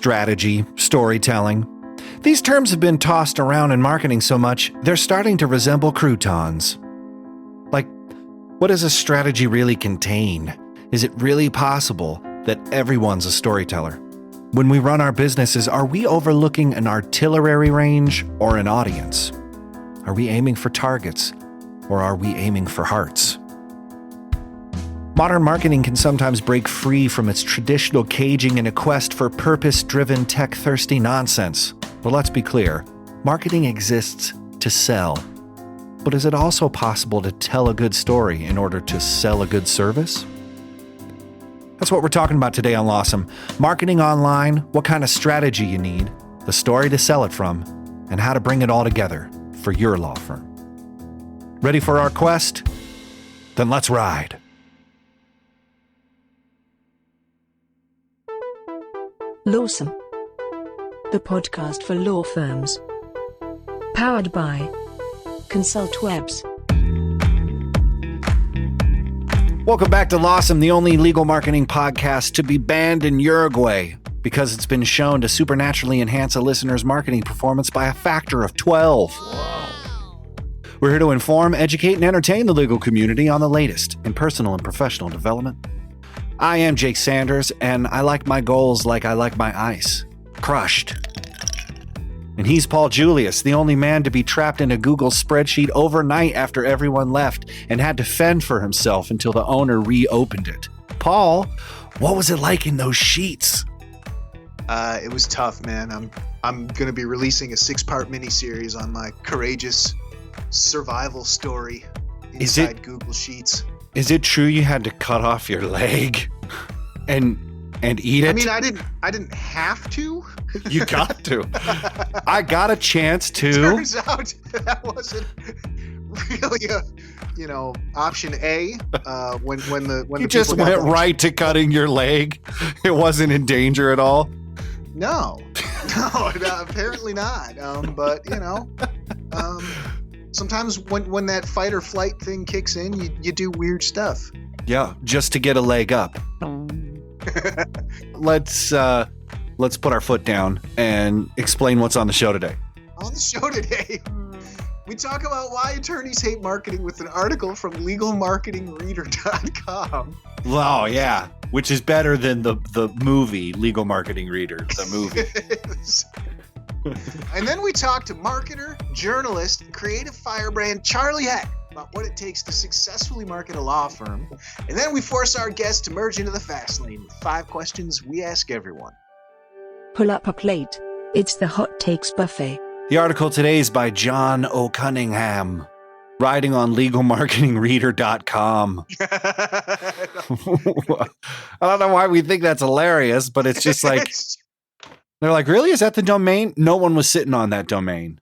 strategy, storytelling. These terms have been tossed around in marketing so much, they're starting to resemble croutons. Like, what does a strategy really contain? Is it really possible that everyone's a storyteller? When we run our businesses, are we overlooking an artillery range or an audience? Are we aiming for targets or are we aiming for hearts? Modern marketing can sometimes break free from its traditional caging in a quest for purpose-driven, tech-thirsty nonsense. But let's be clear, marketing exists to sell. But is it also possible to tell a good story in order to sell a good service? That's what we're talking about today on Lawsome. Marketing online, what kind of strategy you need, the story to sell it from, and how to bring it all together for your law firm. Ready for our quest? Then let's ride. Lawsome, the podcast for law firms. Powered by ConsultWebs. Welcome back to Lawsome, the only legal marketing podcast to be banned in Uruguay because it's been shown to supernaturally enhance a listener's marketing performance by a factor of 12. We're here to inform, educate, and entertain the legal community on the latest in personal and professional development. I am Jake Sanders, and I like my goals like I like my ice. Crushed. And he's Paul Julius, the only man to be trapped in a Google spreadsheet overnight after everyone left and had to fend for himself until the owner reopened it. Paul, what was it like in those sheets? It was tough, man. I'm going to be releasing a 6-part miniseries on my courageous survival story inside Google Sheets. Is it true you had to cut off your leg and eat it? I mean, I didn't have to. You got to. I got a chance to. Turns out that wasn't really option A. When you just went right to cutting your leg. It wasn't in danger at all. No, apparently not. But sometimes when that fight or flight thing kicks in, you do weird stuff. Yeah, just to get a leg up. Let's put our foot down and explain what's on the show today. On the show today, we talk about why attorneys hate marketing with an article from legalmarketingreader.com. Oh, yeah, which is better than the movie Legal Marketing Reader, the movie. And then we talk to marketer, journalist, and creative firebrand Charlie Heck about what it takes to successfully market a law firm. And then we force our guests to merge into the fast lane with 5 questions we ask everyone. Pull up a plate. It's the Hot Takes Buffet. The article today is by John O'Cunningham, writing on legalmarketingreader.com. I don't know why we think that's hilarious, but it's just like, they're like, really? Is that the domain? No one was sitting on that domain.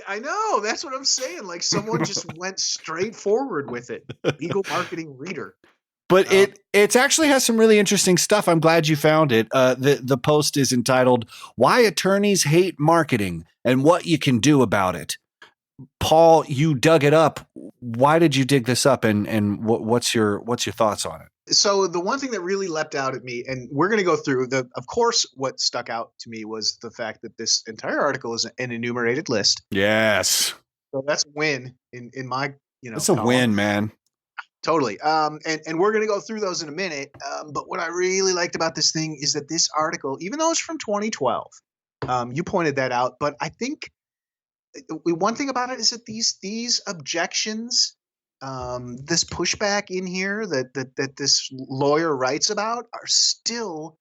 I know. That's what I'm saying. Like someone just went straight forward with it. Legal Marketing Reader. But it actually has some really interesting stuff. I'm glad you found it. The post is entitled "Why Attorneys Hate Marketing and What You Can Do About It." Paul, you dug it up. Why did you dig this up, and what's your thoughts on it? So the one thing that really leapt out at me, and we're going to go through of course, what stuck out to me was the fact that this entire article is an enumerated list. Yes. So that's a win in my, It's a win, man. Totally. And we're going to go through those in a minute. But what I really liked about this thing is that this article, even though it's from 2012, you pointed that out, but I think one thing about it is that these objections, this pushback in here that this lawyer writes about are still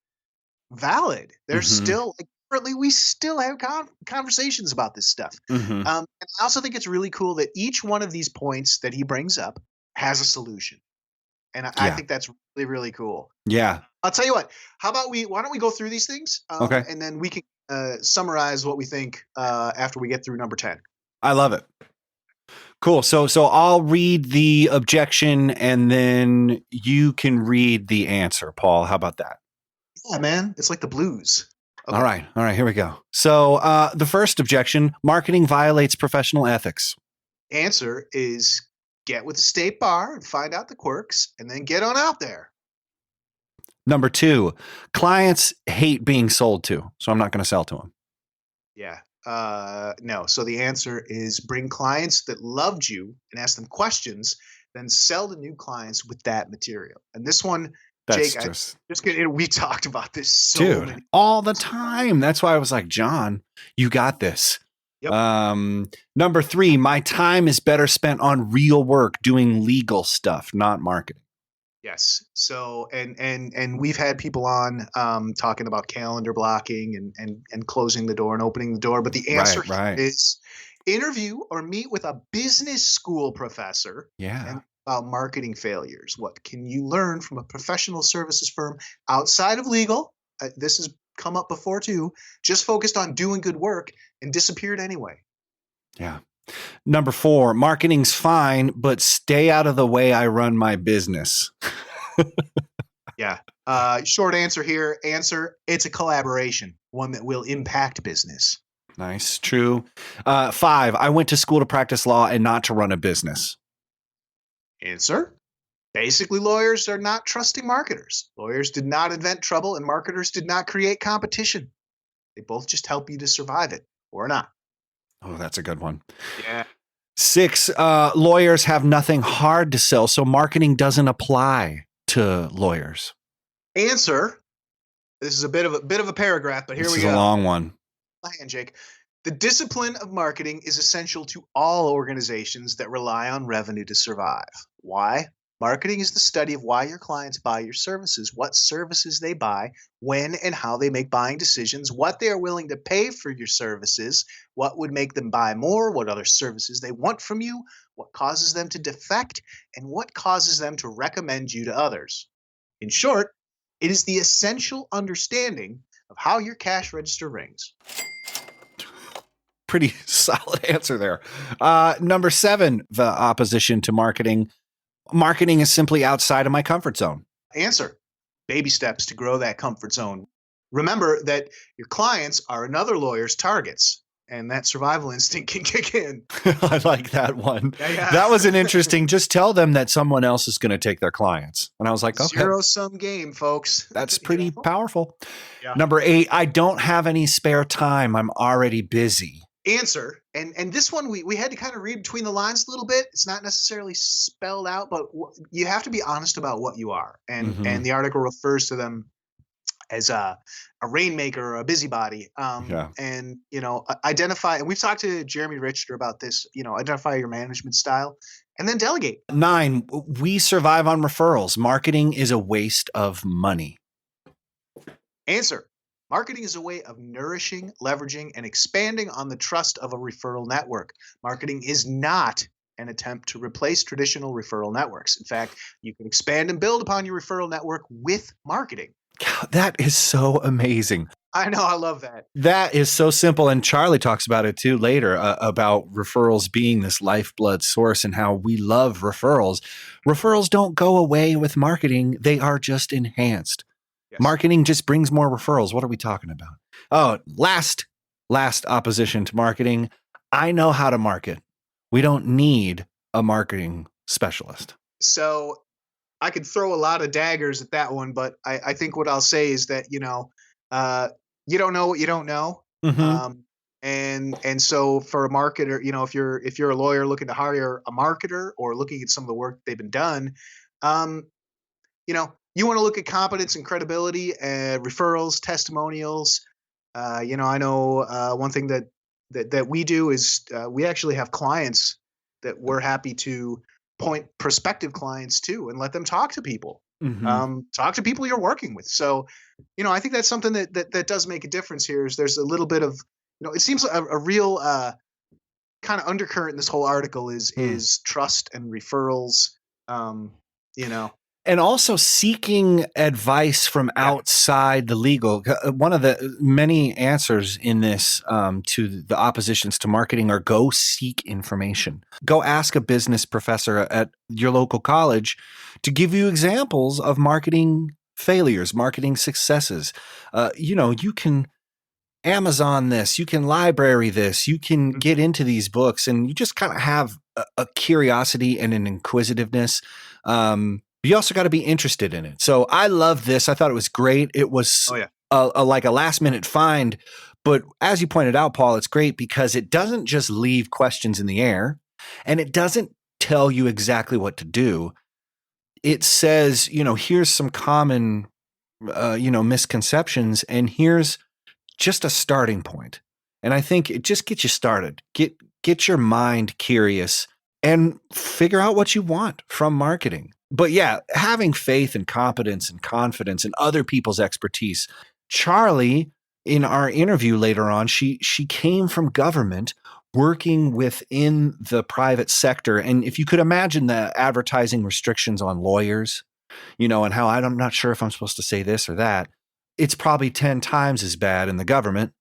valid. They're still, currently, we still have conversations about this stuff. And I also think it's really cool that each one of these points that he brings up has a solution. And I think that's really, really cool. Yeah. I'll tell you what, why don't we go through these things? Okay. And then we can summarize what we think after we get through number 10. I love it. Cool. So I'll read the objection and then you can read the answer, Paul. How about that? Yeah, man. It's like the blues. Okay. All right. Here we go. So the first objection, marketing violates professional ethics. Answer is get with the state bar and find out the quirks and then get on out there. Number 2, clients hate being sold to, so I'm not going to sell to them. Yeah. No. So the answer is bring clients that loved you and ask them questions, then sell to new clients with that material. And this one, That's Jake, just we talked about this so dude, many. all the time. That's why I was like, John, you got this. Yep. Number 3, my time is better spent on real work doing legal stuff, not marketing. Yes. So and we've had people on talking about calendar blocking and closing the door and opening the door. But the answer Right. is interview or meet with a business school professor Yeah. and about marketing failures. What can you learn from a professional services firm outside of legal? This has come up before too. Just focused on doing good work and disappeared anyway. Yeah. Number 4, marketing's fine, but stay out of the way I run my business. Yeah. Short answer here. It's a collaboration, one that will impact business. Nice. True. 5, I went to school to practice law and not to run a business. Answer. Basically, lawyers are not trusting marketers. Lawyers did not invent trouble, and marketers did not create competition. They both just help you to survive it or not. Oh, that's a good one. Yeah. 6, lawyers have nothing hard to sell, so marketing doesn't apply to lawyers. Answer. This is a bit of a paragraph, but here we go. This is a long one. My hand, Jake. The discipline of marketing is essential to all organizations that rely on revenue to survive. Why? Marketing is the study of why your clients buy your services, what services they buy, when and how they make buying decisions, what they are willing to pay for your services, what would make them buy more, what other services they want from you, what causes them to defect, and what causes them to recommend you to others. In short, it is the essential understanding of how your cash register rings. Pretty solid answer there. Number 7, the opposition to marketing. Marketing is simply outside of my comfort zone. Answer. Baby steps to grow that comfort zone. Remember that your clients are another lawyer's targets, and that survival instinct can kick in. I like that one. Yeah. That was an interesting, just tell them that someone else is going to take their clients. And I was like, okay. Zero-sum game, folks. That's pretty powerful. Yeah. Number 8, I don't have any spare time. I'm already busy. Answer. And this one we had to kind of read between the lines a little bit. It's not necessarily spelled out, but you have to be honest about what you are. And the article refers to them as a rainmaker or a busybody. And, identify, and we've talked to Jeremy Richter about this, identify your management style and then delegate. 9, we survive on referrals. Marketing is a waste of money. Answer. Marketing is a way of nourishing, leveraging, and expanding on the trust of a referral network. Marketing is not an attempt to replace traditional referral networks. In fact, you can expand and build upon your referral network with marketing. God, that is so amazing. I know. I love that. That is so simple. And Charlie talks about it too later about referrals being this lifeblood source and how we love referrals. Referrals don't go away with marketing. They are just enhanced. Yes. Marketing just brings more referrals. What are we talking about? Oh, last opposition to marketing. I know how to market. We don't need a marketing specialist. So I could throw a lot of daggers at that one, but I think what I'll say is that, you don't know what you don't know. Mm-hmm. And so for a marketer, if you're a lawyer looking to hire a marketer or looking at some of the work they've been done, you want to look at competence and credibility, referrals, testimonials. I know one thing that we do is we actually have clients that we're happy to point prospective clients to and let them talk to people. Mm-hmm. Talk to people you're working with. So, I think that's something that does make a difference here. Is there's a little bit of, it seems a real kind of undercurrent in this whole article is trust and referrals. And also seeking advice from outside the legal. One of the many answers in this to the oppositions to marketing are go seek information. Go ask a business professor at your local college to give you examples of marketing failures, marketing successes. You can Amazon this, you can library this, you can get into these books, and you just kind of have a curiosity and an inquisitiveness. but you also got to be interested in it. So I love this. I thought it was great. It was like a last minute find. But as you pointed out, Paul, it's great because it doesn't just leave questions in the air and it doesn't tell you exactly what to do. It says, here's some common, misconceptions, and here's just a starting point. And I think it just gets you started. Get your mind curious and figure out what you want from marketing. But yeah, having faith and competence and confidence in other people's expertise. Charlie, in our interview later on, she came from government working within the private sector. And if you could imagine the advertising restrictions on lawyers, and how I'm not sure if I'm supposed to say this or that, it's probably 10 times as bad in the government.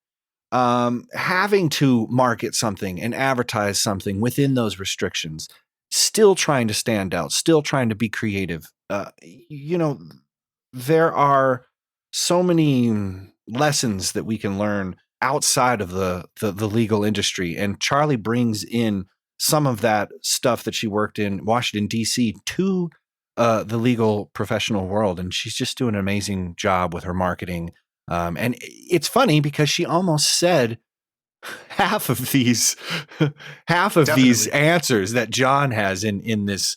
Having to market something and advertise something within those restrictions, still trying to stand out, still trying to be creative. There are so many lessons that we can learn outside of the legal industry. And Charlie brings in some of that stuff that she worked in Washington, D.C. to the legal professional world. And she's just doing an amazing job with her marketing. And it's funny because she almost said half of these answers that John has in this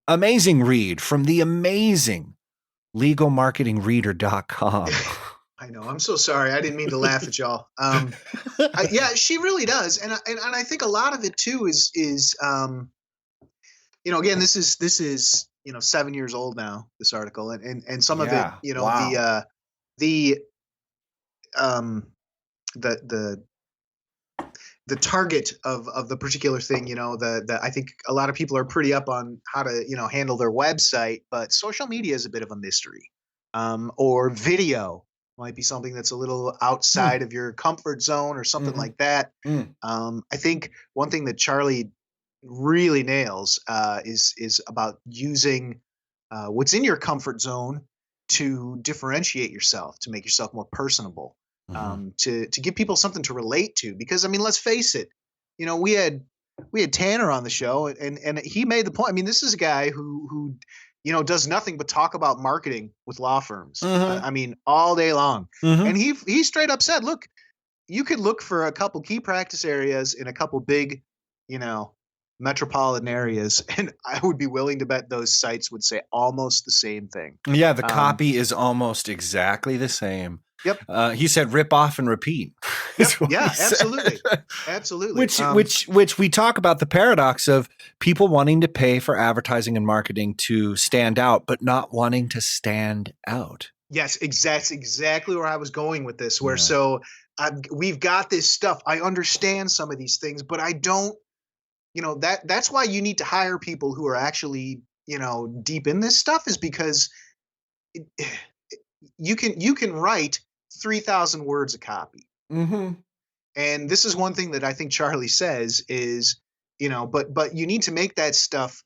amazing read from the amazing legalmarketingreader.com. I know. I'm so sorry. I didn't mean to laugh at y'all. Yeah, she really does, and I think a lot of it too is again, this is 7 years old now. This article and some of it, wow. The target of the particular thing, I think a lot of people are pretty up on how to handle their website, but social media is a bit of a mystery, or video might be something that's a little outside of your comfort zone or something like that. I think one thing that Charlie really nails is about using what's in your comfort zone to differentiate yourself, to make yourself more personable, to give people something to relate to. Because let's face it, we had Tanner on the show, and he made the point. This is a guy who does nothing but talk about marketing with law firms. All day long. And he straight up said, look, you could look for a couple key practice areas in a couple big, metropolitan areas, and I would be willing to bet those sites would say almost the same thing. Yeah, the copy is almost exactly the same. Yep. He said rip off and repeat. Yep. Yeah, absolutely. Absolutely. Which we talk about the paradox of people wanting to pay for advertising and marketing to stand out, but not wanting to stand out. Yes, exactly where I was going with this, where we've got this stuff. I understand some of these things, but I don't, that's why you need to hire people who are actually, deep in this stuff, is because you can write 3,000 words of copy. And this is one thing that I think Charlie says is, but you need to make that stuff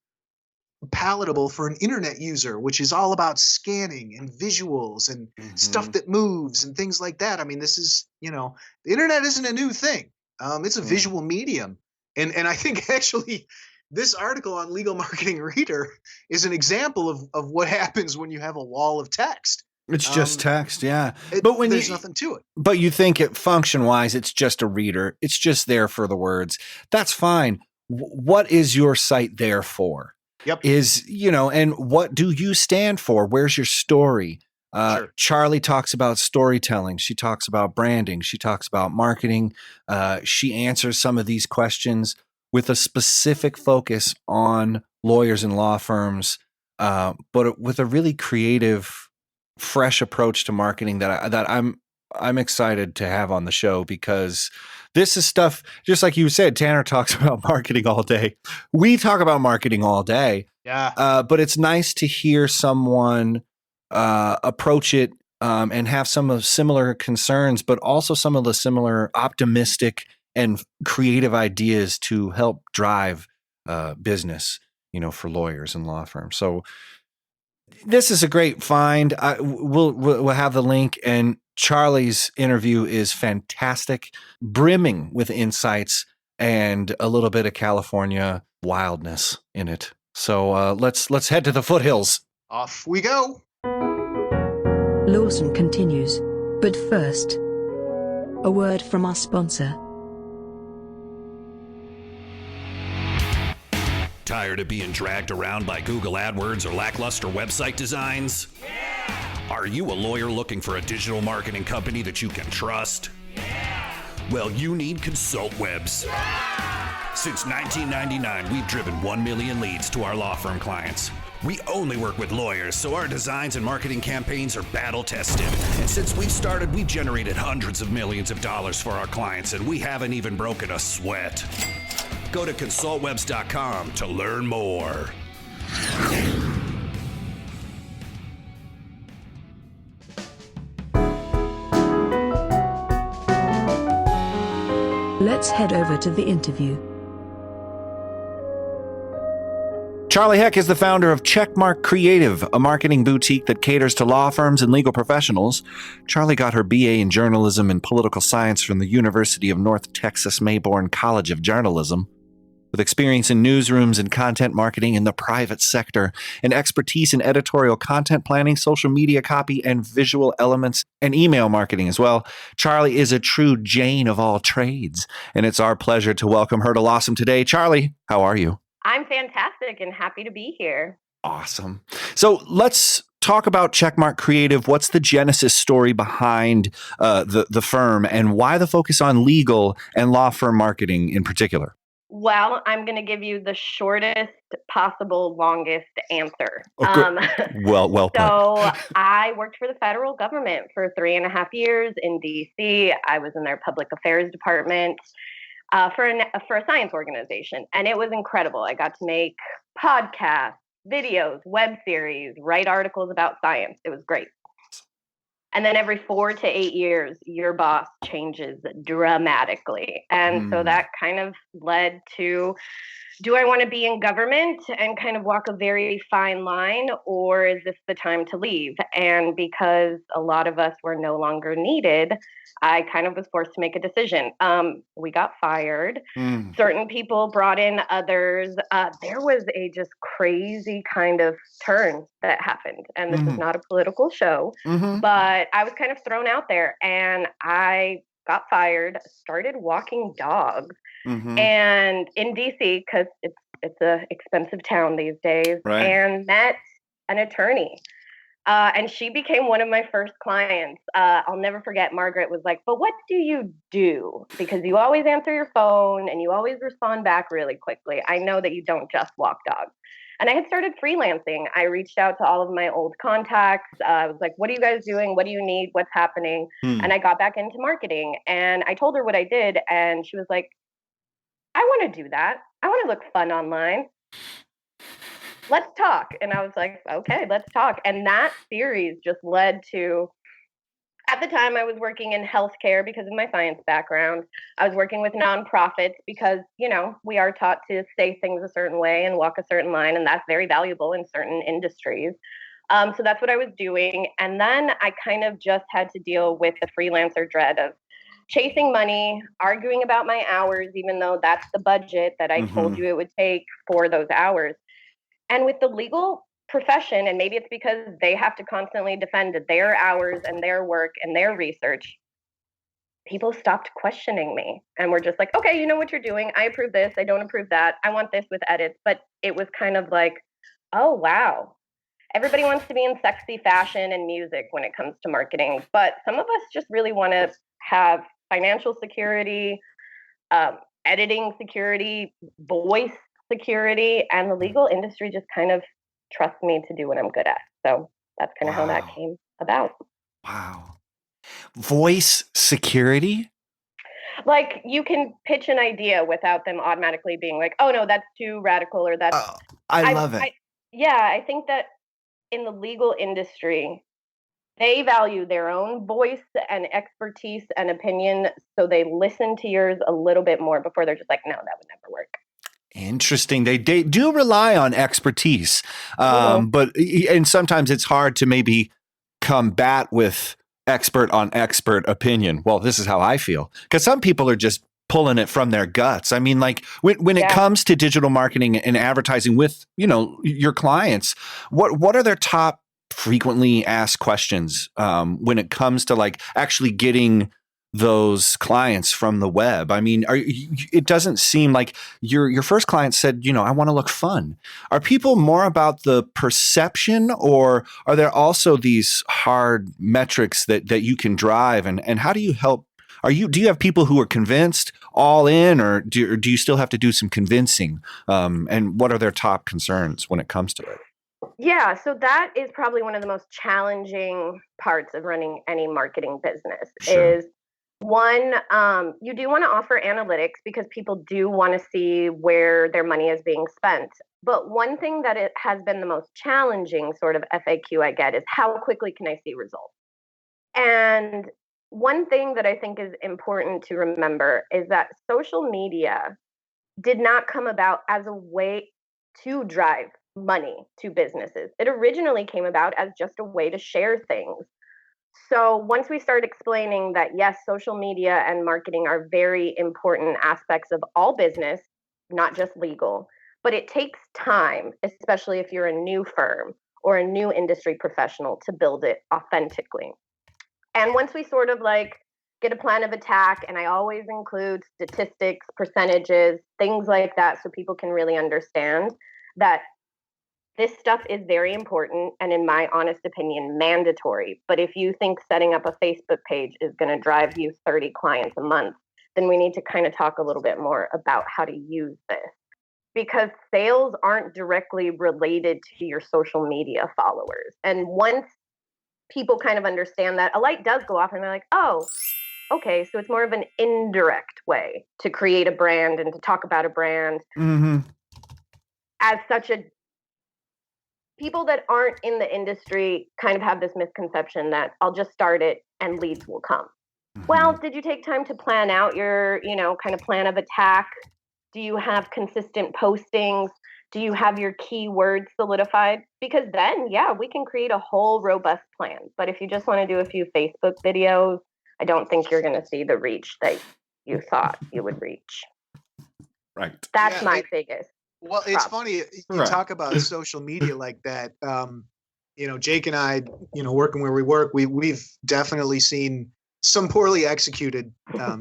palatable for an internet user, which is all about scanning and visuals and stuff that moves and things like that. This is, the internet isn't a new thing. It's a visual medium. And I think actually this article on Legal Marketing Reader is an example of what happens when you have a wall of text. It's just text, yeah. But there's nothing to it. But you think it function-wise, it's just a reader. It's just there for the words. That's fine. What is your site there for? Yep. And what do you stand for? Where's your story? Sure. Charlie talks about storytelling. She talks about branding. She talks about marketing. She answers some of these questions with a specific focus on lawyers and law firms, but with a really creative, fresh approach to marketing that I'm excited to have on the show, because this is stuff, just like you said, Tanner talks about marketing all day. We talk about marketing all day. Yeah. But it's nice to hear someone approach it and have some of similar concerns, but also some of the similar optimistic and creative ideas to help drive business, for lawyers and law firms. So this is a great find. We'll have the link, and Charlie's interview is fantastic, brimming with insights and a little bit of California wildness in it. So let's head to the foothills. Off we go. Lawson continues. But first, a word from our sponsor. Tired of being dragged around by Google AdWords or lackluster website designs? Yeah! Are you a lawyer looking for a digital marketing company that you can trust? Yeah! Well, you need ConsultWebs. Yeah! Since 1999, we've driven 1 million leads to our law firm clients. We only work with lawyers, so our designs and marketing campaigns are battle-tested. And since we started, we've generated hundreds of millions of dollars for our clients, and we haven't even broken a sweat. Go to consultwebs.com to learn more. Let's head over to the interview. Charlie Heck is the founder of Checkmark Creative, a marketing boutique that caters to law firms and legal professionals. Charlie got her BA in journalism and political science from the University of North Texas Mayborn College of Journalism. With experience in newsrooms and content marketing in the private sector, and expertise in editorial content planning, social media copy, and visual elements, and email marketing as well, Charlie is a true Jane of all trades. And it's our pleasure to welcome her to Lawsome today. Charlie, how are you? I'm fantastic and happy to be here. Awesome. So let's talk about Checkmark Creative. What's the genesis story behind the firm, and why the focus on legal and law firm marketing in particular? Well, I'm going to give you the shortest possible, longest answer. Well put. So I worked for the federal government for 3.5 years in DC. I was in their public affairs department for a science organization, and it was incredible. I got to make podcasts, videos, web series, write articles about science. It was great. And then every 4 to 8 years, your boss changes dramatically. And so that kind of led to, do I want to be in government and kind of walk a very fine line, or is this the time to leave? And because a lot of us were no longer needed, I kind of was forced to make a decision. We got fired. Certain people brought in others. There was a just crazy kind of turn that happened. And this is not a political show, but I was kind of thrown out there, and I got fired, started walking dogs, and in DC, because it's a expensive town these days, right, and met an attorney. And she became one of my first clients. I'll never forget, Margaret was like, but what do you do? Because you always answer your phone and you always respond back really quickly. I know that you don't just walk dogs. And I had started freelancing. I reached out to all of my old contacts. I was like, what are you guys doing? What do you need? What's happening? And I got back into marketing, and I told her what I did. And she was like, I want to do that. I want to look fun online. Let's talk. And I was like, okay, let's talk. And that series just led to, at the time I was working in healthcare because of my science background. I was working with nonprofits because, you know, we are taught to say things a certain way and walk a certain line, and that's very valuable in certain industries. So that's what I was doing. And then I kind of just had to deal with the freelancer dread of chasing money, arguing about my hours, even though that's the budget that I told you it would take for those hours. And with the legal profession, and maybe it's because they have to constantly defend their hours and their work and their research, people stopped questioning me and were just like, okay, you know what you're doing. I approve this. I don't approve that. I want this with edits. But it was kind of like, oh, wow. Everybody wants to be in sexy fashion and music when it comes to marketing. But some of us just really want to have financial security, editing security, voice security, and the legal industry just kind of trusts me to do what I'm good at. So that's kind of how that came about. Wow. Voice security? Like, you can pitch an idea without them automatically being like, oh no, that's too radical, or that's... I love it. I think that in the legal industry, they value their own voice and expertise and opinion, so they listen to yours a little bit more before they're just like, no, that would never work. Interesting. They do rely on expertise, but sometimes it's hard to maybe combat with expert on expert opinion. Well, this is how I feel, because some people are just pulling it from their guts. I mean, like when it comes to digital marketing and advertising with, your clients, what are their top frequently asked questions when it comes to like actually getting those clients from the web? I mean, it doesn't seem like your first client said, I want to look fun. Are people more about the perception, or are there also these hard metrics that you can drive? And how do you help? Do you have people who are convinced all in, or do you still have to do some convincing? And what are their top concerns when it comes to it? Yeah, so that is probably one of the most challenging parts of running any marketing business. Sure. Is one, you do want to offer analytics because people do want to see where their money is being spent. But one thing that it has been the most challenging sort of FAQ I get is how quickly can I see results? And one thing that I think is important to remember is that social media did not come about as a way to drive money to businesses. It originally came about as just a way to share things. So once we start explaining that, yes, social media and marketing are very important aspects of all business, not just legal, but it takes time, especially if you're a new firm or a new industry professional, to build it authentically. And once we sort of like get a plan of attack, and I always include statistics, percentages, things like that, so people can really understand that this stuff is very important and, in my honest opinion, mandatory. But if you think setting up a Facebook page is going to drive you 30 clients a month, then we need to kind of talk a little bit more about how to use this. Because sales aren't directly related to your social media followers. And once people kind of understand that, a light does go off and they're like, oh, okay, so it's more of an indirect way to create a brand and to talk about a brand. Mm-hmm. As such a people that aren't in the industry kind of have this misconception that I'll just start it and leads will come. Mm-hmm. Well, did you take time to plan out your, kind of plan of attack? Do you have consistent postings? Do you have your keywords solidified? Because then, we can create a whole robust plan. But if you just want to do a few Facebook videos, I don't think you're going to see the reach that you thought you would reach. Right. That's my biggest. Well, it's funny you talk about social media like that. Jake and I, working where we work, we've definitely seen some poorly executed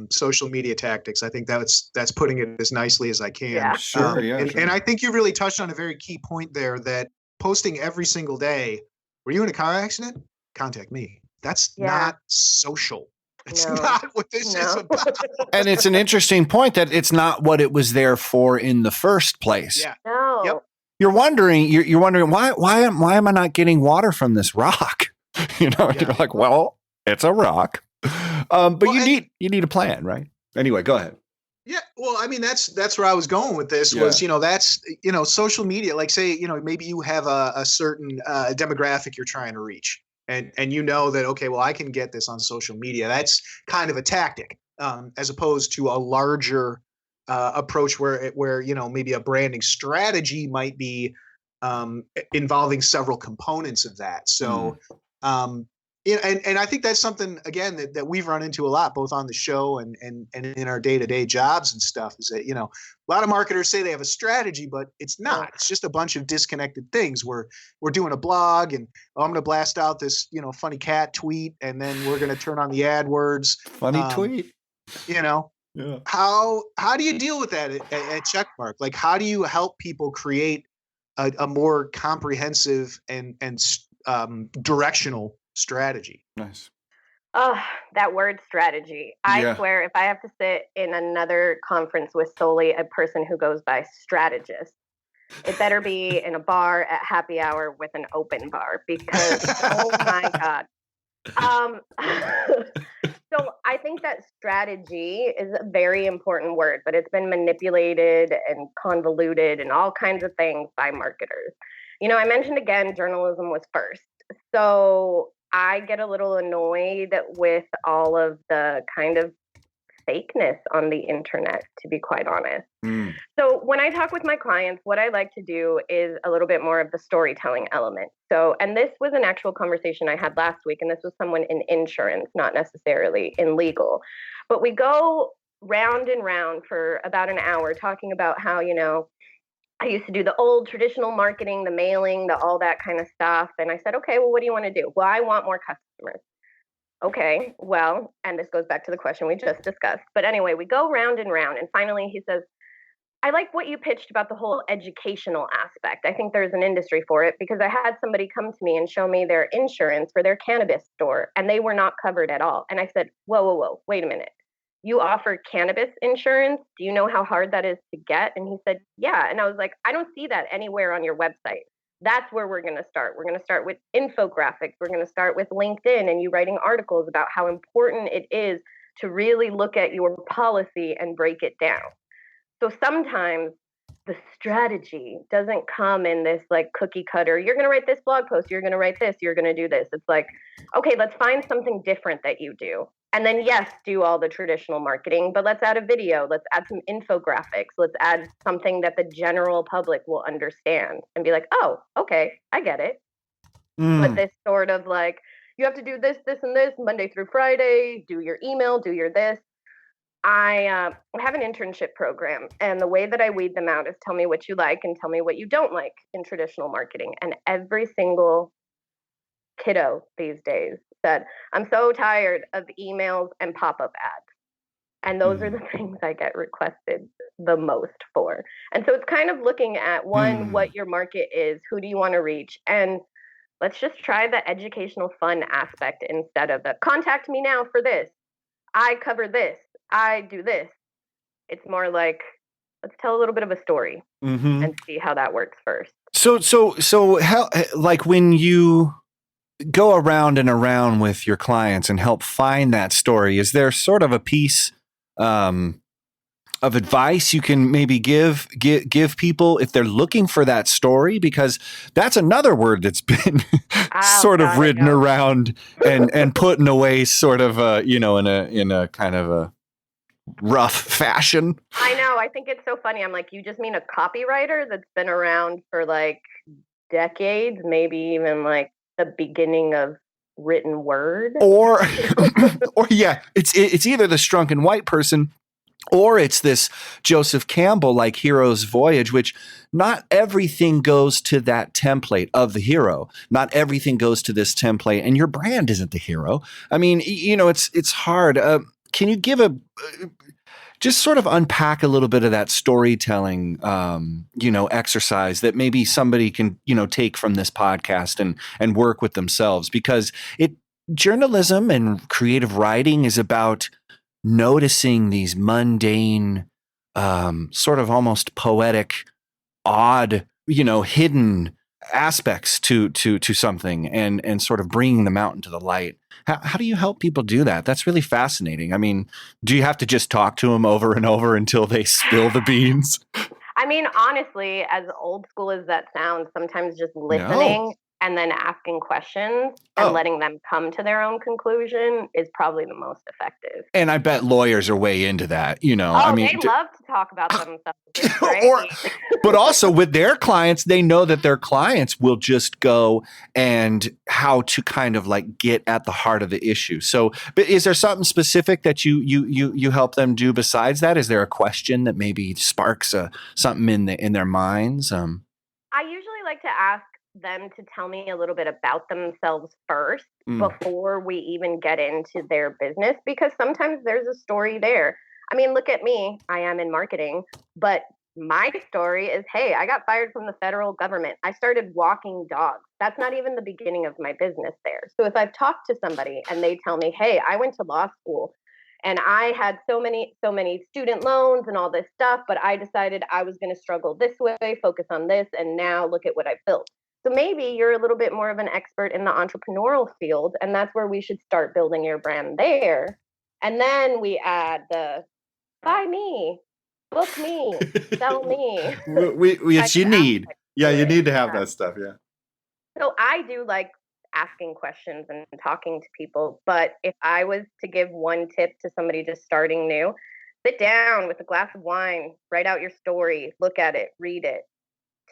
social media tactics. I think that's putting it as nicely as I can. Yeah. Sure. And I think you really touched on a very key point there, that posting every single day. Were you in a car accident? Contact me. That's not social. It's not what this is about. And it's an interesting point that it's not what it was there for in the first place. Yeah. No. Yep. You're wondering why am I not getting water from this rock? You're like, well, it's a rock. But you need a plan, right? Anyway, go ahead. Yeah, well, I mean, that's where I was going with this. Was that's social media. Like, say, maybe you have a certain demographic you're trying to reach. And that, okay, well, I can get this on social media. That's kind of a tactic, as opposed to a larger approach where maybe a branding strategy might be involving several components of that. So, and I think that's something, again, that we've run into a lot, both on the show and in our day-to-day jobs and stuff, is that, a lot of marketers say they have a strategy, but it's not. It's just a bunch of disconnected things. We're doing a blog, and I'm going to blast out this, funny cat tweet, and then we're going to turn on the AdWords. Funny tweet. Yeah. How do you deal with that at Checkmark? Like, how do you help people create a more comprehensive and directional strategy? Nice. Oh, that word strategy. I swear, if I have to sit in another conference with solely a person who goes by strategist, it better be in a bar at happy hour with an open bar, because oh my God. So I think that strategy is a very important word, but it's been manipulated and convoluted and all kinds of things by marketers. I mentioned again, journalism was first. So I get a little annoyed with all of the kind of fakeness on the internet, to be quite honest. So when I talk with my clients, what I like to do is a little bit more of the storytelling element. So, and this was an actual conversation I had last week, and this was someone in insurance, not necessarily in legal. But we go round and round for about an hour talking about how, I used to do the old traditional marketing, the mailing, the all that kind of stuff. And I said, okay, well, what do you want to do? Well, I want more customers. Okay, well, and this goes back to the question we just discussed. But anyway, we go round and round. And finally, he says, I like what you pitched about the whole educational aspect. I think there's an industry for it because I had somebody come to me and show me their insurance for their cannabis store and they were not covered at all. And I said, whoa, whoa, whoa, wait a minute. You offer cannabis insurance? Do you know how hard that is to get? And he said, yeah. And I was like, I don't see that anywhere on your website. That's where we're going to start. We're going to start with infographics. We're going to start with LinkedIn and you writing articles about how important it is to really look at your policy and break it down. So sometimes the strategy doesn't come in this like cookie cutter. You're going to write this blog post. You're going to write this. You're going to do this. It's like, okay, let's find something different that you do. And then, yes, do all the traditional marketing, but let's add a video. Let's add some infographics. Let's add something that the general public will understand and be like, oh, okay, I get it. But this sort of like, you have to do this, this, and this Monday through Friday, do your email, do your this. I have an internship program, and the way that I weed them out is tell me what you like and tell me what you don't like in traditional marketing. And every single kiddo these days said, I'm so tired of emails and pop-up ads. And those are the things I get requested the most for. And so it's kind of looking at one, what your market is, who do you want to reach? And let's just try the educational fun aspect instead of the contact me now for this. I cover this. I do this. It's more like, let's tell a little bit of a story and see how that works first. So how, like when you go around and around with your clients and help find that story, is there sort of a piece of advice you can maybe give people if they're looking for that story? Because that's another word that's been sort of ridden around and putting away sort of, in a kind of a rough fashion. I know. I think it's so funny. I'm like, you just mean a copywriter that's been around for like decades, maybe even like the beginning of written word? Or yeah, it's either the shrunken white person or it's this Joseph Campbell like hero's voyage, which not everything goes to that template of the hero. Not everything goes to this template, and your brand isn't the hero. I mean, it's hard. Can you give just sort of unpack a little bit of that storytelling, exercise that maybe somebody can, take from this podcast and work with themselves? Because journalism and creative writing is about noticing these mundane, sort of almost poetic, odd, hidden aspects to something and sort of bringing them out into the light. How do you help people do that? That's really fascinating. I mean, do you have to just talk to them over and over until they spill the beans? I mean, honestly, as old school as that sounds, sometimes just listening and then asking questions and letting them come to their own conclusion is probably the most effective. And I bet lawyers are way into that, they love to talk about themselves. It's great. But also with their clients, they know that their clients will just go and how to kind of like get at the heart of the issue. So, but is there something specific that you help them do besides that? Is there a question that maybe sparks something in their minds? I usually like to ask them to tell me a little bit about themselves first before we even get into their business, because sometimes there's a story there. I mean, look at me. I am in marketing, but my story is, hey, I got fired from the federal government. I started walking dogs. That's not even the beginning of my business there. So if I've talked to somebody and they tell me, hey, I went to law school and I had so many student loans and all this stuff, but I decided I was going to struggle this way, focus on this, and now look at what I've built. So maybe you're a little bit more of an expert in the entrepreneurial field, and that's where we should start building your brand there. And then we add the buy me, book me, sell me. Which you need. Yeah, you need to have that stuff. Yeah. So I do like asking questions and talking to people. But if I was to give one tip to somebody just starting new, sit down with a glass of wine, write out your story, look at it, read it.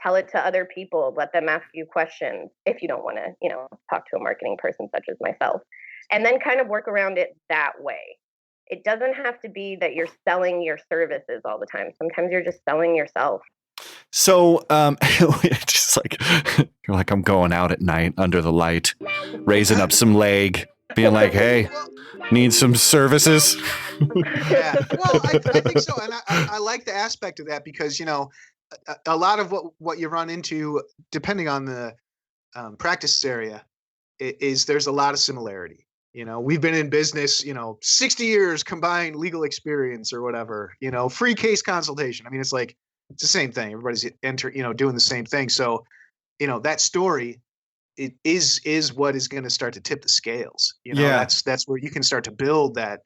Tell it to other people, let them ask you questions if you don't want to, talk to a marketing person such as myself, and then kind of work around it that way. It doesn't have to be that you're selling your services all the time. Sometimes you're just selling yourself. So, just like you're like, I'm going out at night under the light, raising up some leg, being like, hey, need some services. Yeah, well, I think so, and I like the aspect of that because a lot of what you run into, depending on the practice area, is there's a lot of similarity. We've been in business, 60 years combined legal experience or whatever. Free case consultation. I mean, it's the same thing. Everybody's doing the same thing. So, that story it is what is going to start to tip the scales. That's where you can start to build that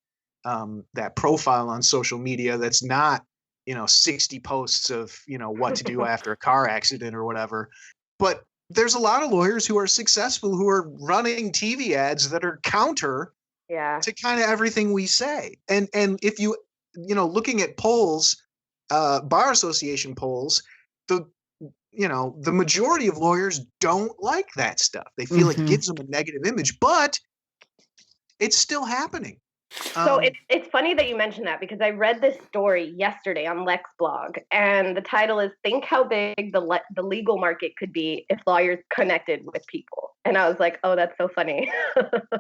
profile on social media. That's not 60 posts of what to do after a car accident or whatever. But there's a lot of lawyers who are successful who are running TV ads that are counter to kind of everything we say. And if looking at polls, bar association polls, the majority of lawyers don't like that stuff. They feel it gives them a negative image, but it's still happening. So it's funny that you mentioned that because I read this story yesterday on Lex Blog, and the title is "Think How Big the Legal Market Could Be If Lawyers Connected with People." And I was like, oh, that's so funny.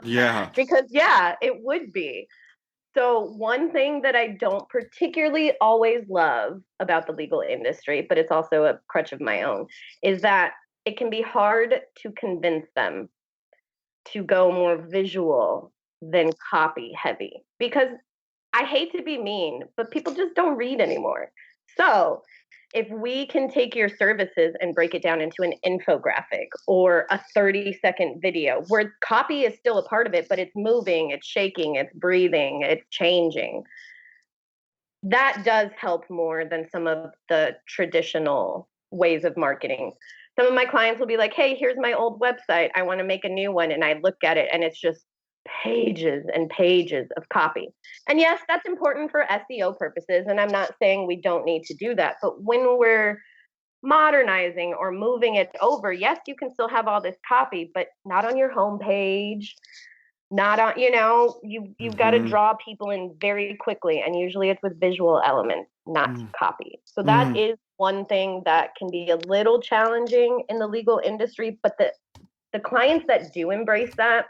Yeah. Because it would be. So one thing that I don't particularly always love about the legal industry, but it's also a crutch of my own, is that it can be hard to convince them to go more visual than copy heavy. Because I hate to be mean, but people just don't read anymore. So if we can take your services and break it down into an infographic or a 30-second video where copy is still a part of it, but it's moving, it's shaking, it's breathing, it's changing, that does help more than some of the traditional ways of marketing. Some of my clients will be like, hey, here's my old website. I want to make a new one. And I look at it and it's just pages and pages of copy. And yes, that's important for SEO purposes. And I'm not saying we don't need to do that. But when we're modernizing or moving it over, yes, you can still have all this copy, but not on your homepage, not on, you've got to draw people in very quickly. And usually it's with visual elements, not copy. So that is one thing that can be a little challenging in the legal industry. But the clients that do embrace that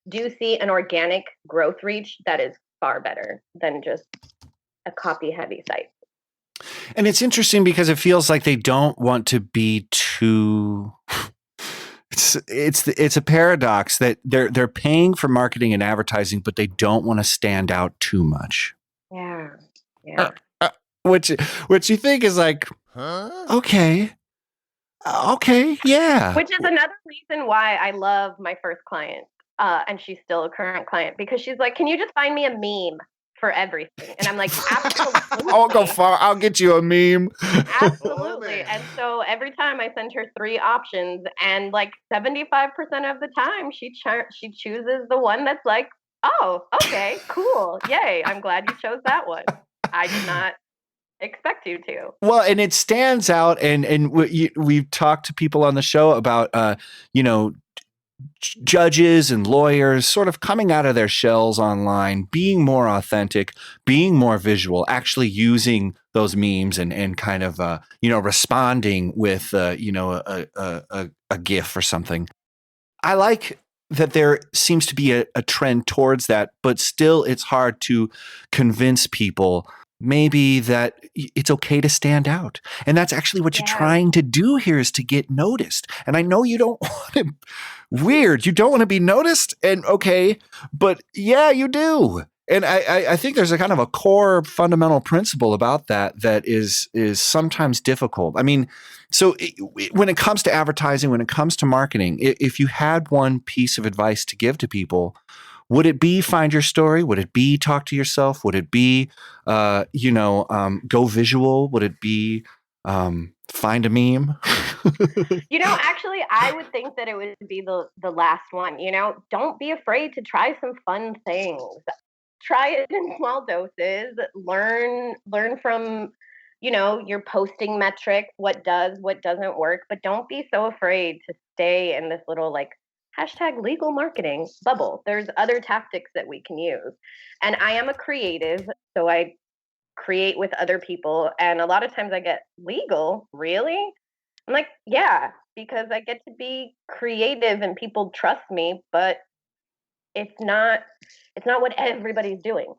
do see an organic growth reach that is far better than just a copy heavy site. And it's interesting because it feels like they don't want to be too it's a paradox that they're paying for marketing and advertising, but they don't want to stand out too much. Yeah. Which you think is like, okay, yeah. Which is another reason why I love my first client. And she's still a current client because she's like, can you just find me a meme for everything? And I'm like, absolutely. I'll go far. I'll get you a meme. Absolutely. And so every time I send her 3 options, and like 75% of the time she chooses the one that's like, oh, okay, cool. Yay. I'm glad you chose that one. I did not expect you to. Well, and it stands out. And we've talked to people on the show about, judges and lawyers sort of coming out of their shells online, being more authentic, being more visual, actually using those memes and kind of, responding with, a GIF or something. I like that there seems to be a trend towards that, but still it's hard to convince people maybe that it's okay to stand out. And that's actually what you're trying to do here, is to get noticed. And I know you don't want to, weird, you don't want to be noticed, and okay, but yeah, you do. And I think there's a kind of a core fundamental principle about that is sometimes difficult. I mean, so when it comes to advertising, when it comes to marketing, if you had one piece of advice to give to people, would it be find your story? Would it be talk to yourself? Would it be, go visual? Would it be find a meme? Actually, I would think that it would be the last one. Don't be afraid to try some fun things. Try it in small doses. Learn from, your posting metrics, what does, what doesn't work. But don't be so afraid to stay in this little hashtag legal marketing bubble. There's other tactics that we can use. And I am a creative, so I create with other people. And a lot of times I get, legal, really? I'm like, yeah, because I get to be creative and people trust me, but it's not what everybody's doing.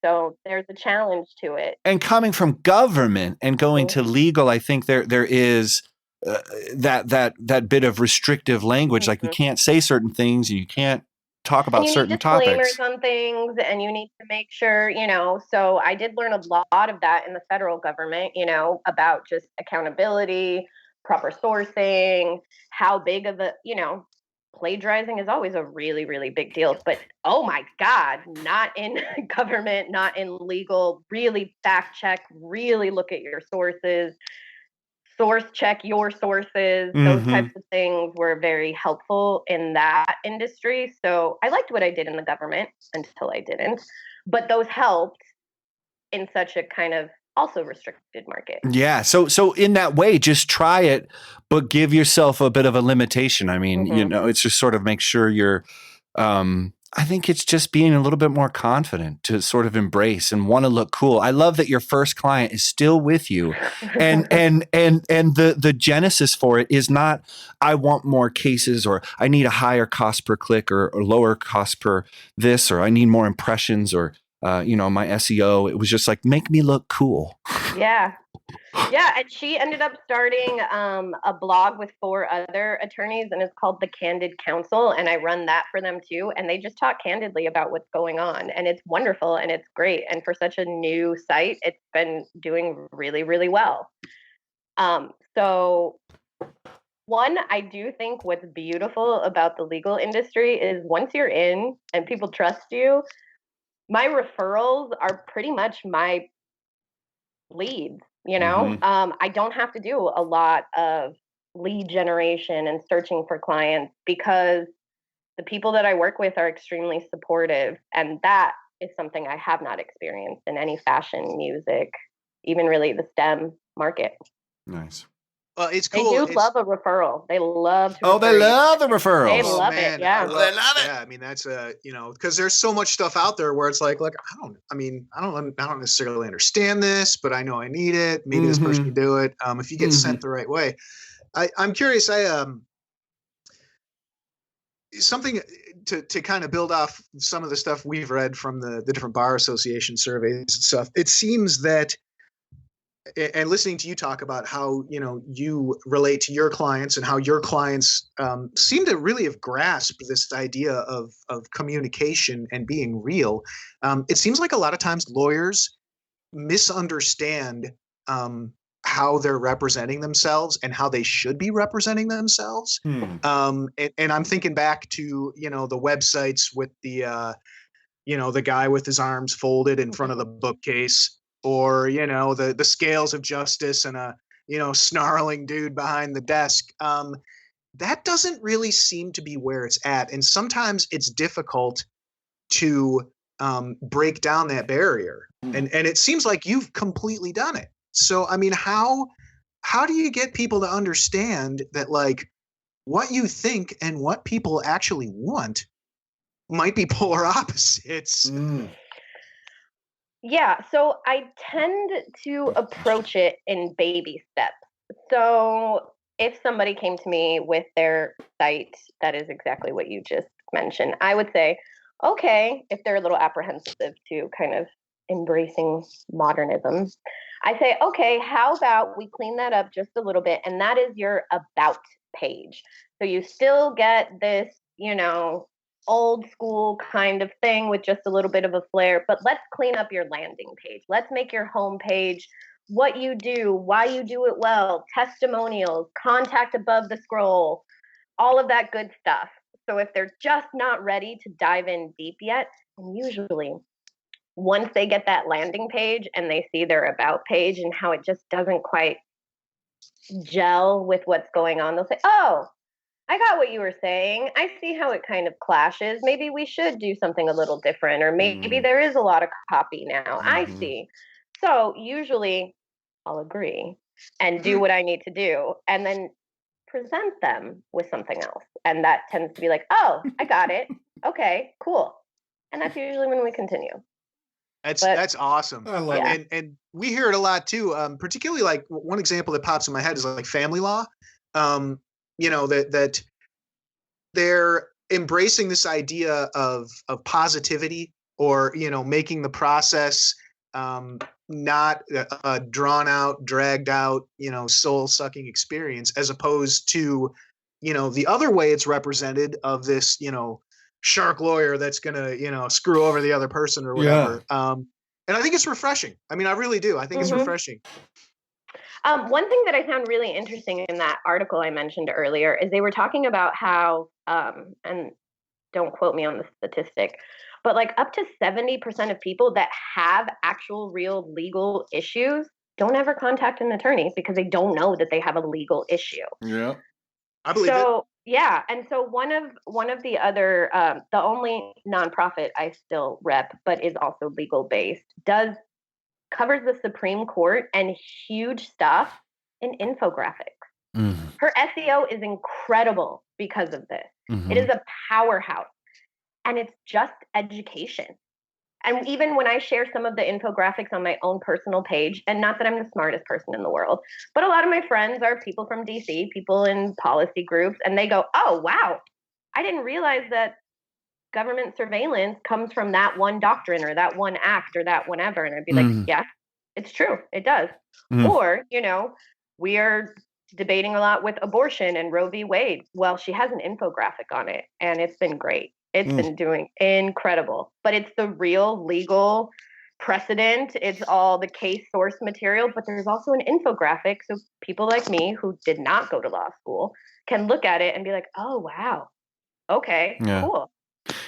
So there's a challenge to it. And coming from government and going to legal, I think there is that bit of restrictive language, like you can't say certain things, and you can't talk about certain topics. On things, and you need to make sure, so I did learn a lot of that in the federal government, about just accountability, proper sourcing, how big of a, plagiarizing is always a really, really big deal. But oh my God, not in government, not in legal, really fact check, really look at your sources, source check your sources. Those types of things were very helpful in that industry. So I liked what I did in the government until I didn't. But those helped in such a kind of also restricted market. Yeah. So in that way, just try it, but give yourself a bit of a limitation. I mean, it's just sort of make sure you're, I think it's just being a little bit more confident to sort of embrace and want to look cool. I love that your first client is still with you. And the genesis for it is not, I want more cases, or I need a higher cost per click, or lower cost per this, or I need more impressions, or my SEO. It was just like, make me look cool. Yeah. Yeah. And she ended up starting a blog with 4 other attorneys, and it's called The Candid Counsel. And I run that for them too. And they just talk candidly about what's going on. And it's wonderful and it's great. And for such a new site, it's been doing really, really well. So one, I do think what's beautiful about the legal industry is once you're in and people trust you, my referrals are pretty much my leads, I don't have to do a lot of lead generation and searching for clients, because the people that I work with are extremely supportive. And that is something I have not experienced in any fashion, music, even really the STEM market. Nice. Well, it's cool. They do love a referral. They love to they love the referrals. They love it. Yeah. They love it. Yeah, I mean, that's because there's so much stuff out there where it's like, I don't necessarily understand this, but I know I need it. Maybe this person can do it. If you get sent the right way. I'm curious. Something to kind of build off some of the stuff we've read from the different bar association surveys and stuff. It seems that, and listening to you talk about how, you relate to your clients and how your clients seem to really have grasped this idea of communication and being real. It seems like a lot of times lawyers misunderstand how they're representing themselves and how they should be representing themselves. And I'm thinking back to, the websites with the guy with his arms folded in front of the bookcase, or, the scales of justice and a, snarling dude behind the desk. That doesn't really seem to be where it's at. And sometimes it's difficult to break down that barrier. And it seems like you've completely done it. So, I mean, how do you get people to understand that, like, what you think and what people actually want might be polar opposites? Yeah, so I tend to approach it in baby steps. So if somebody came to me with their site that is exactly what you just mentioned, I would say, okay, if they're a little apprehensive to kind of embracing modernism, I say, okay, how about we clean that up just a little bit, and that is your about page. So you still get this, old school kind of thing with just a little bit of a flair, but let's clean up your landing page. Let's make your home page what you do, why you do it well, testimonials, contact above the scroll, all of that good stuff. So if they're just not ready to dive in deep yet, and usually once they get that landing page and they see their about page and how it just doesn't quite gel with what's going on, they'll say, oh, I got what you were saying. I see how it kind of clashes. Maybe we should do something a little different, or maybe there is a lot of copy now. I see. So usually I'll agree and do what I need to do. And then present them with something else. And that tends to be like, oh, I got it. Okay, cool. And that's usually when we continue. That's awesome. I love it. And we hear it a lot too. Particularly like one example that pops in my head is like family law. That they're embracing this idea of positivity, or making the process not a drawn out, dragged out, soul sucking experience, as opposed to the other way it's represented of this shark lawyer that's gonna screw over the other person or whatever. And I think it's refreshing. I mean, I really do. I think it's refreshing. One thing that I found really interesting in that article I mentioned earlier is they were talking about how, and don't quote me on the statistic, but like up to 70% of people that have actual real legal issues don't ever contact an attorney because they don't know that they have a legal issue. Yeah. I believe it. Yeah, and so one of the other, the only nonprofit I still rep, but is also legal based, covers the Supreme Court and huge stuff in infographics. Mm-hmm. Her SEO is incredible because of this. Mm-hmm. It is a powerhouse, and it's just education. And even when I share some of the infographics on my own personal page, and not that I'm the smartest person in the world, but a lot of my friends are people from DC, people in policy groups, and they go, oh, wow, I didn't realize that government surveillance comes from that one doctrine or that one act or that whatever. And I'd be like, yeah, it's true. It does. Or, we are debating a lot with abortion and Roe v. Wade. Well, she has an infographic on it, and it's been great. It's been doing incredible, but it's the real legal precedent. It's all the case source material, but there's also an infographic. So people like me who did not go to law school can look at it and be like, oh, wow. Okay, cool.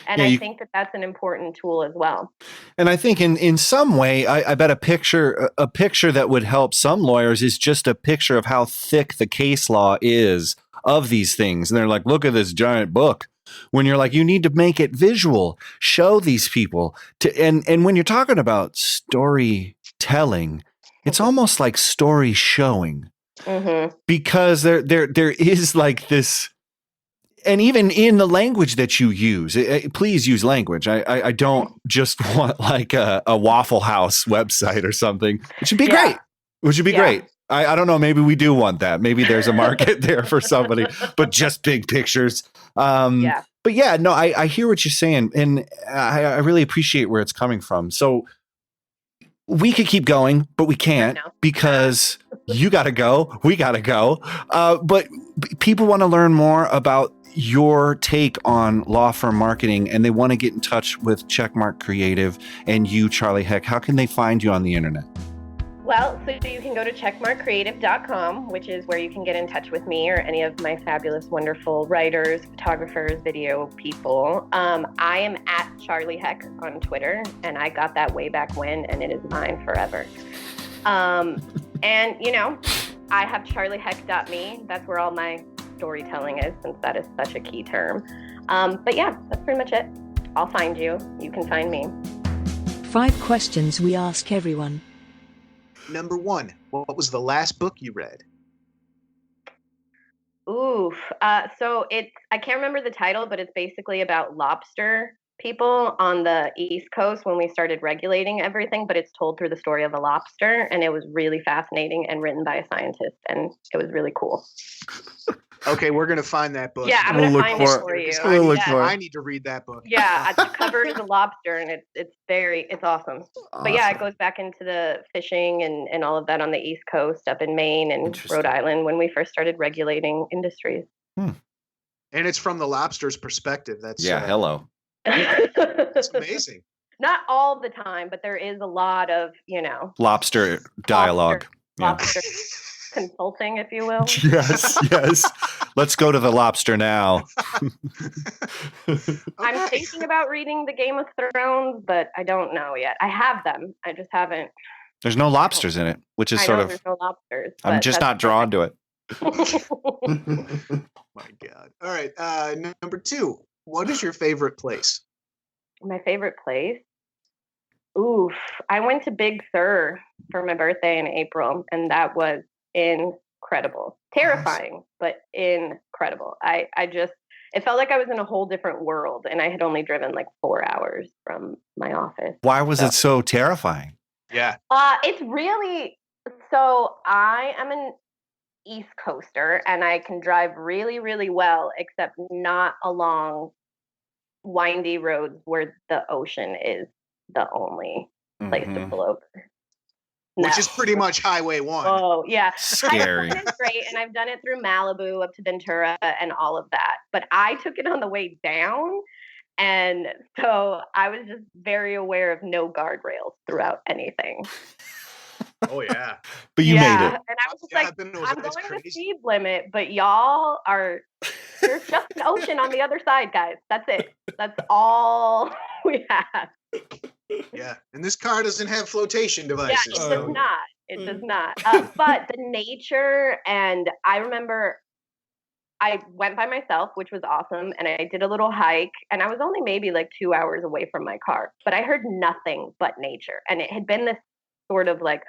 And I think that that's an important tool as well. And I think in some way, I bet a picture that would help some lawyers is just a picture of how thick the case law is of these things. And they're like, look at this giant book. When you're like, you need to make it visual, show these people and when you're talking about storytelling, it's almost like story showing, because there is like this. And even in the language that you use, please use language. I don't just want like a Waffle House website or something. It should be great. It should be great. I don't know. Maybe we do want that. Maybe there's a market there for somebody, but just big pictures. But yeah, no, I hear what you're saying. And I really appreciate where it's coming from. So we could keep going, but we can't because you got to go. We got to go. But people want to learn more about your take on law firm marketing, and they want to get in touch with Checkmark Creative and you, Charlie Heck. How can they find you on the internet? Well, so you can go to checkmarkcreative.com, which is where you can get in touch with me or any of my fabulous, wonderful writers, photographers, video people. I am at Charlie Heck on Twitter, and I got that way back when, and it is mine forever. And, I have charlieheck.me. That's where all my storytelling is, since that is such a key term. But yeah, that's pretty much it. I'll find you. You can find me. 5 questions we ask everyone. Number 1, what was the last book you read? Oof. So I can't remember the title, but it's basically about lobster people on the East Coast when we started regulating everything, but it's told through the story of a lobster, and it was really fascinating and written by a scientist, and it was really cool. Okay, we're going to find that book. Yeah, I'm going to find it for you. I need to read that book. Yeah, the cover is a lobster, and it's awesome. But yeah, it goes back into the fishing and all of that on the East Coast, up in Maine and Rhode Island when we first started regulating industries. And it's from the lobster's perspective. That's hello. That's amazing. Not all the time, but there is a lot of, lobster dialogue. Lobster consulting, if you will. Yes. Let's go to the lobster now. I'm thinking about reading the Game of Thrones, but I don't know yet. I have them. I just haven't. There's no lobsters in it, which is there's no lobsters. I'm just not drawn to it. My God. All right. Number 2, what is your favorite place? My favorite place? Oof. I went to Big Sur for my birthday in April, and that was incredible. Terrifying, but incredible. It felt like I was in a whole different world, and I had only driven like 4 hours from my office. Why was it so terrifying? Yeah. It's really, so I am an East Coaster, and I can drive really, really well, except not along windy roads where the ocean is the only place to pull over. Which is pretty much Highway 1. Oh, yeah. Scary. Highway 1 is great, and I've done it through Malibu up to Ventura and all of that. But I took it on the way down, and so I was just very aware of no guardrails throughout anything. Oh, yeah. But you made it. And I was just like, I'm going the speed limit, but y'all are, there's just an ocean on the other side, guys. That's it. That's all we have. Yeah, and this car doesn't have flotation devices. Yeah, it does not. It does not. But the nature, and I remember I went by myself, which was awesome, and I did a little hike, and I was only maybe like 2 hours away from my car, but I heard nothing but nature. And it had been this sort of like,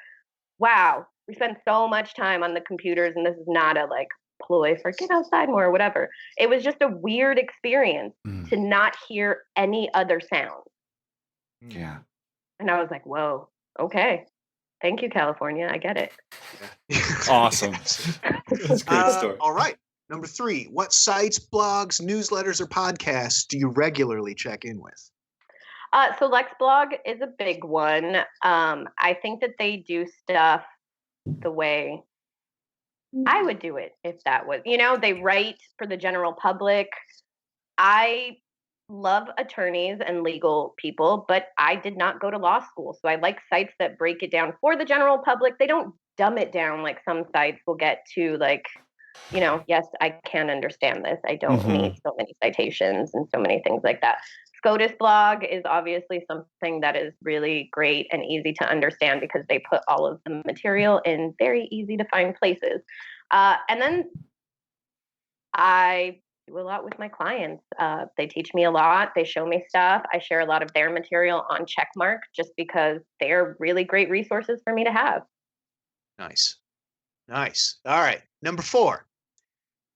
wow, we spend so much time on the computers, and this is not a like ploy for get outside more or whatever. It was just a weird experience to not hear any other sound. Yeah. And I was like, whoa, okay. Thank you, California. I get it. Yeah. Awesome. That's a great story. All right. Number 3, what sites, blogs, newsletters, or podcasts do you regularly check in with? So LexBlog is a big one. I think that they do stuff the way I would do it if that was, they write for the general public. I love attorneys and legal people, but I did not go to law school. So I like sites that break it down for the general public. They don't dumb it down like some sites will get to like, yes, I can understand this. I don't need so many citations and so many things like that. SCOTUS blog is obviously something that is really great and easy to understand because they put all of the material in very easy to find places. And then I do a lot with my clients. They teach me a lot. They show me stuff. I share a lot of their material on Checkmark just because they're really great resources for me to have. Nice. All right. Number 4,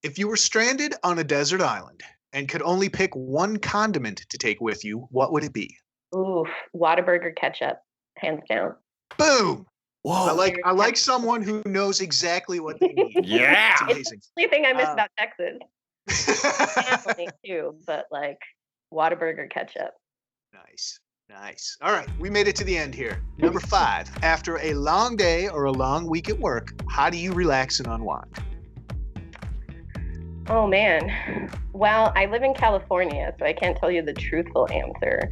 if you were stranded on a desert island and could only pick one condiment to take with you, what would it be? Ooh, Whataburger ketchup, hands down. Boom. Whoa. I like someone who knows exactly what they need. Yeah. It's amazing. It's the only thing I miss about Texas. Family too, but like Whataburger ketchup. Nice. All right, we made it to the end here. Number 5, after a long day or a long week at work, how do you relax and unwind? Oh man. Well, I live in California, so I can't tell you the truthful answer.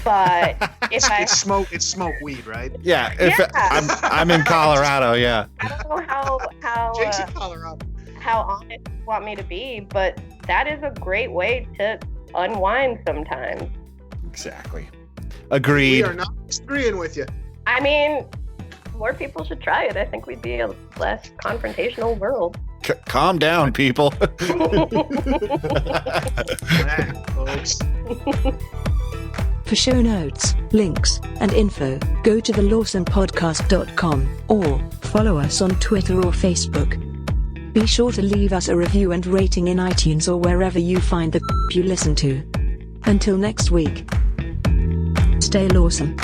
But if it's smoke weed, right? Yeah. I'm in Colorado. Yeah. I don't know how Jake's in Colorado. How honest you want me to be, but that is a great way to unwind sometimes. Exactly. Agreed. We are not disagreeing with you. I mean, more people should try it. I think we'd be a less confrontational world. Calm down, people. Folks. For show notes, links, and info, go to thelawsomepodcast.com or follow us on Twitter or Facebook. Be sure to leave us a review and rating in iTunes or wherever you find the you listen to. Until next week, stay lawsome.